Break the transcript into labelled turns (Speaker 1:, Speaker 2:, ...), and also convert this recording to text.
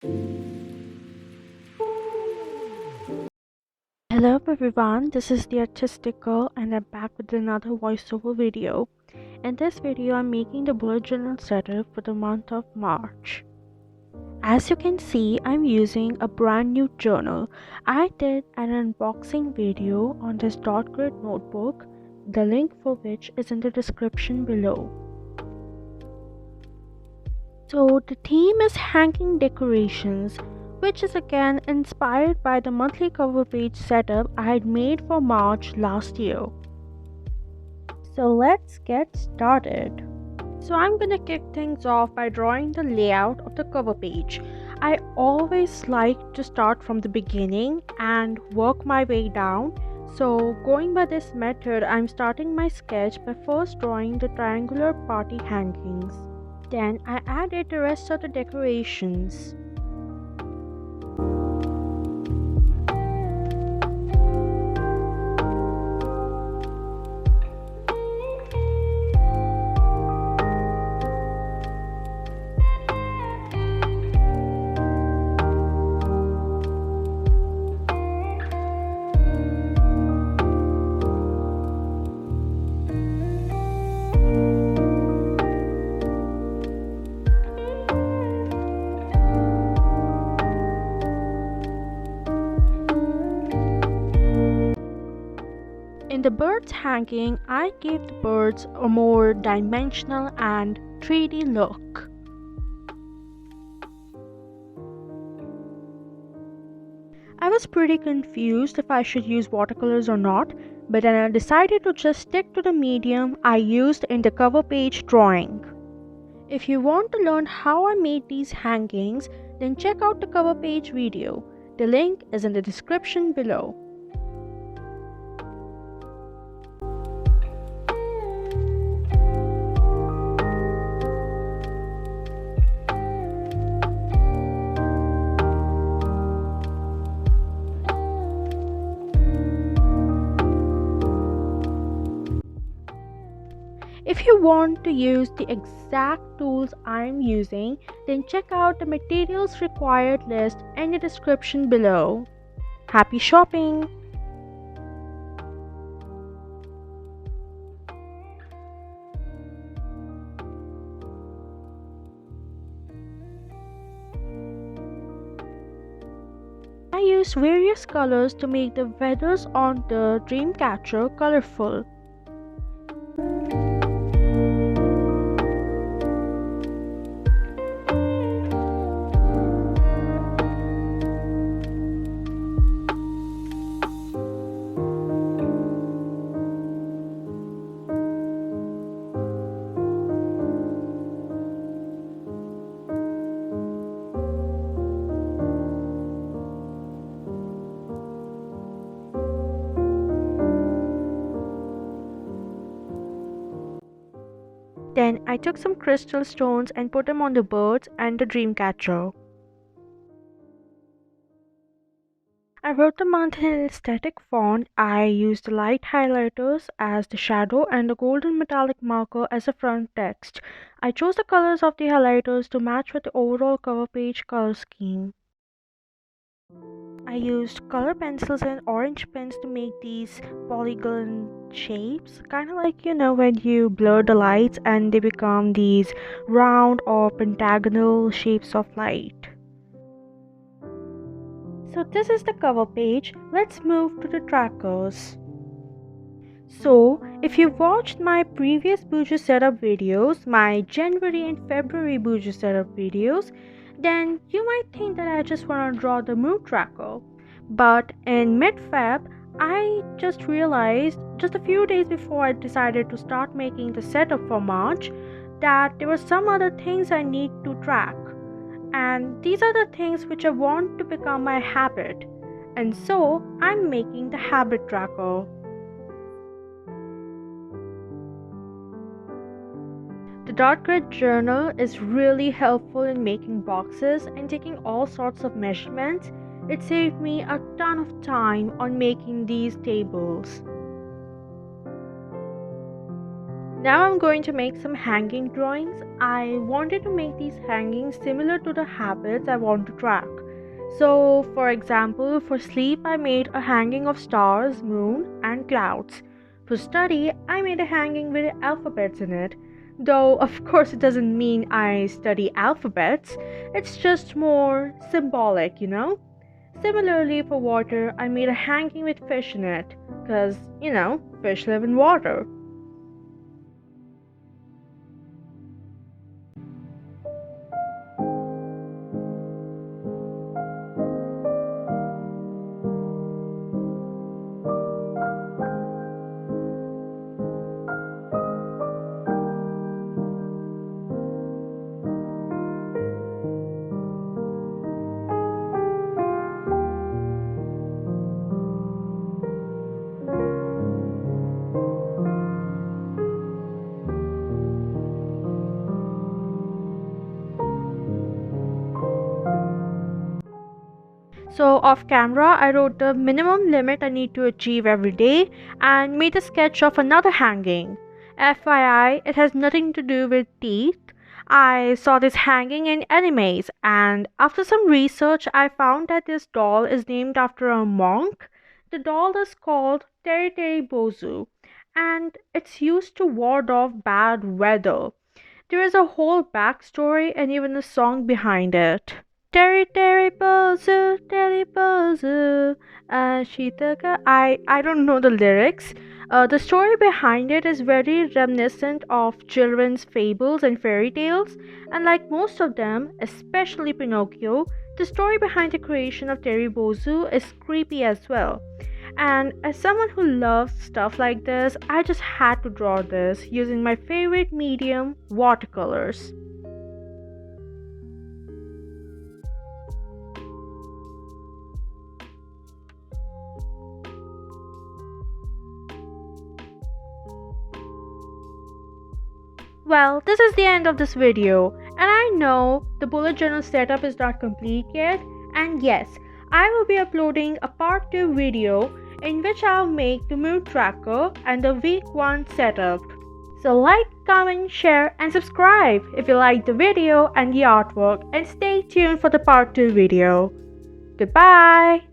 Speaker 1: Hello everyone, this is the Artistic Girl and I'm back with another voiceover video. In this video, I'm making the bullet journal setup for the month of March. As you can see, I'm using a brand new journal. I did an unboxing video on this dot grid notebook, the link for which is in the description below. So the theme is hanging decorations, which is again inspired by the monthly cover page setup I had made for March last year. So let's get started. So I'm gonna kick things off by drawing the layout of the cover page. I always like to start from the beginning and work my way down. So going by this method, I'm starting my sketch by first drawing the triangular party hangings. Then I added the rest of the decorations. In the birds hanging, I gave the birds a more dimensional and 3D look. I was pretty confused if I should use watercolors or not, but then I decided to just stick to the medium I used in the cover page drawing. If you want to learn how I made these hangings, then check out the cover page video. The link is in the description below. If you want to use the exact tools I'm using, then check out the materials required list in the description below. Happy shopping! I used various colors to make the feathers on the dream catcher colorful. Then I took some crystal stones and put them on the birds and the dream catcher. I wrote the month in an aesthetic font. I used the light highlighters as the shadow and the golden metallic marker as the front text. I chose the colors of the highlighters to match with the overall cover page color scheme. I used color pencils and orange pens to make these polygon shapes, kind of like when you blur the lights and they become these round or pentagonal shapes of light. So this is the cover page. Let's move to the trackers. So if you watched my previous bujo setup videos, my January and February bujo setup videos, then you might think that I just want to draw the mood tracker. But in mid-Feb, I just realized, just a few days before I decided to start making the setup for March, that there were some other things I need to track. And these are the things which I want to become my habit. And so I'm making the habit tracker. The dot grid journal is really helpful in making boxes and taking all sorts of measurements. It saved me a ton of time on making these tables. Now I'm going to make some hanging drawings. I wanted to make these hangings similar to the habits I want to track. So, for example, for sleep, I made a hanging of stars, moon, and clouds. For study, I made a hanging with alphabets in it. Though, of course, it doesn't mean I study alphabets, it's just more symbolic, you know? Similarly, for water, I made a hanging with fish in it, because, fish live in water. So, off camera, I wrote the minimum limit I need to achieve every day and made a sketch of another hanging. FYI, it has nothing to do with teeth. I saw this hanging in animes, and after some research, I found that this doll is named after a monk. The doll is called Teri Teri Bozu, and it's used to ward off bad weather. There is a whole backstory and even a song behind it. Teri Teri Bozu, Teri Bozu, Ashitaka. I don't know the lyrics. The story behind it is very reminiscent of children's fables and fairy tales, and like most of them, especially Pinocchio, the story behind the creation of Teri Bozu is creepy as well. And as someone who loves stuff like this, I just had to draw this using my favorite medium, watercolors. Well, this is the end of this video, and I know the bullet journal setup is not complete yet, and yes, I will be uploading a part 2 video in which I'll make the mood tracker and the week 1 setup. So like, comment, share, and subscribe if you like the video and the artwork, and stay tuned for the part 2 video. Goodbye!